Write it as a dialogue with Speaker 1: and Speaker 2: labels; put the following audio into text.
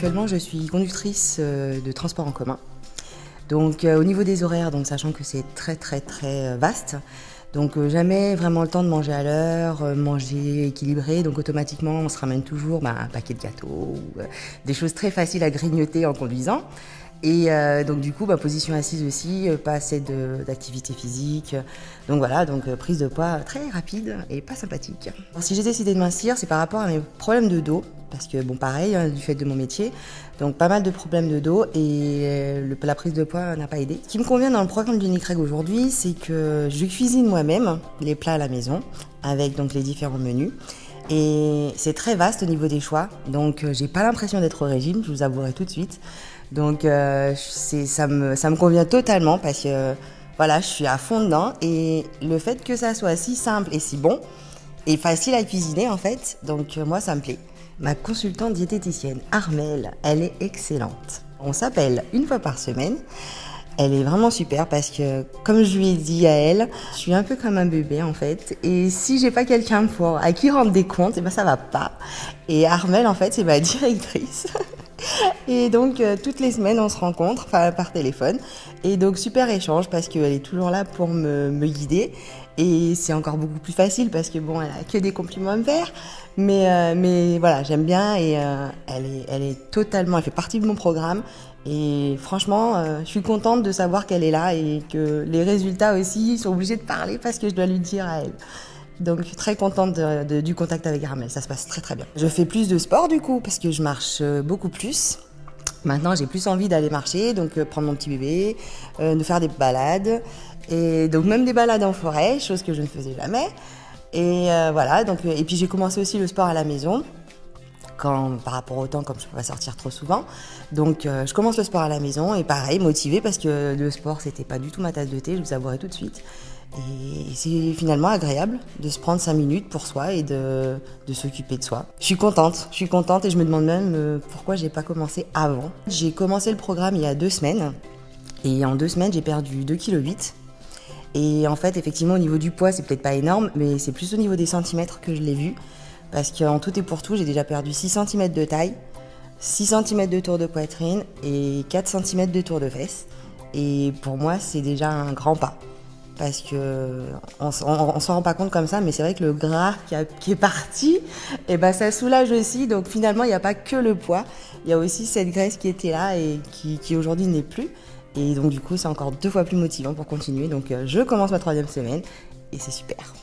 Speaker 1: actuellement, je suis conductrice de transport en commun. Donc au niveau des horaires, donc sachant que c'est très vaste, donc jamais vraiment le temps de manger à l'heure, manger équilibré, donc automatiquement on se ramène toujours un paquet de gâteaux, ou, des choses très faciles à grignoter en conduisant. Et donc du coup, position assise aussi, pas assez d'activité physique. Donc voilà, prise de poids très rapide et pas sympathique. Alors, si j'ai décidé de mincir, c'est par rapport à mes problèmes de dos. Parce que bon, pareil, du fait de mon métier, donc pas mal de problèmes de dos et la prise de poids n'a pas aidé. Ce qui me convient dans le programme d'Unicreg aujourd'hui, c'est que je cuisine moi-même les plats à la maison avec donc les différents menus. Et c'est très vaste au niveau des choix, donc j'ai pas l'impression d'être au régime, je vous avouerai tout de suite. Donc ça me convient totalement parce que voilà, je suis à fond dedans et le fait que ça soit si simple et si bon et facile à cuisiner en fait, donc moi ça me plaît. Ma consultante diététicienne Armelle, elle est excellente. On s'appelle une fois par semaine. Elle est vraiment super parce que, comme je lui ai dit à elle, je suis un peu comme un bébé en fait. Et si j'ai pas quelqu'un à qui rendre des comptes, et ça va pas. Et Armelle, en fait, c'est ma directrice. Et donc, toutes les semaines, on se rencontre par téléphone. Et donc, super échange parce qu'elle est toujours là pour me guider. Et c'est encore beaucoup plus facile parce que bon, elle a que des compliments à me faire. Mais voilà, j'aime bien et elle fait partie de mon programme. Et franchement, je suis contente de savoir qu'elle est là et que les résultats aussi sont obligés de parler parce que je dois lui dire à elle. Donc je suis très contente du contact avec Armelle, ça se passe très bien. Je fais plus de sport du coup parce que je marche beaucoup plus. Maintenant j'ai plus envie d'aller marcher, donc prendre mon petit bébé, de faire des balades. Et donc même des balades en forêt, chose que je ne faisais jamais. Et voilà, et puis j'ai commencé aussi le sport à la maison. Par rapport au temps, comme je ne peux pas sortir trop souvent. Donc je commence le sport à la maison et pareil, motivée parce que le sport, c'était pas du tout ma tasse de thé, je vous avouerai tout de suite. Et c'est finalement agréable de se prendre 5 minutes pour soi et de s'occuper de soi. Je suis contente et je me demande même pourquoi j'ai pas commencé avant. J'ai commencé le programme il y a 2 semaines et en 2 semaines, j'ai perdu 2,8 kg. Et en fait, effectivement, au niveau du poids, c'est peut-être pas énorme, mais c'est plus au niveau des centimètres que je l'ai vu. Parce qu'en tout et pour tout, j'ai déjà perdu 6 cm de taille, 6 cm de tour de poitrine et 4 cm de tour de fesses. Et pour moi, c'est déjà un grand pas. Parce qu'on s'en rend pas compte comme ça, mais c'est vrai que le gras qui est parti, ça soulage aussi. Donc finalement, il n'y a pas que le poids, il y a aussi cette graisse qui était là et qui aujourd'hui n'est plus. Et donc du coup, c'est encore 2 fois plus motivant pour continuer. Donc je commence ma 3e semaine et c'est super.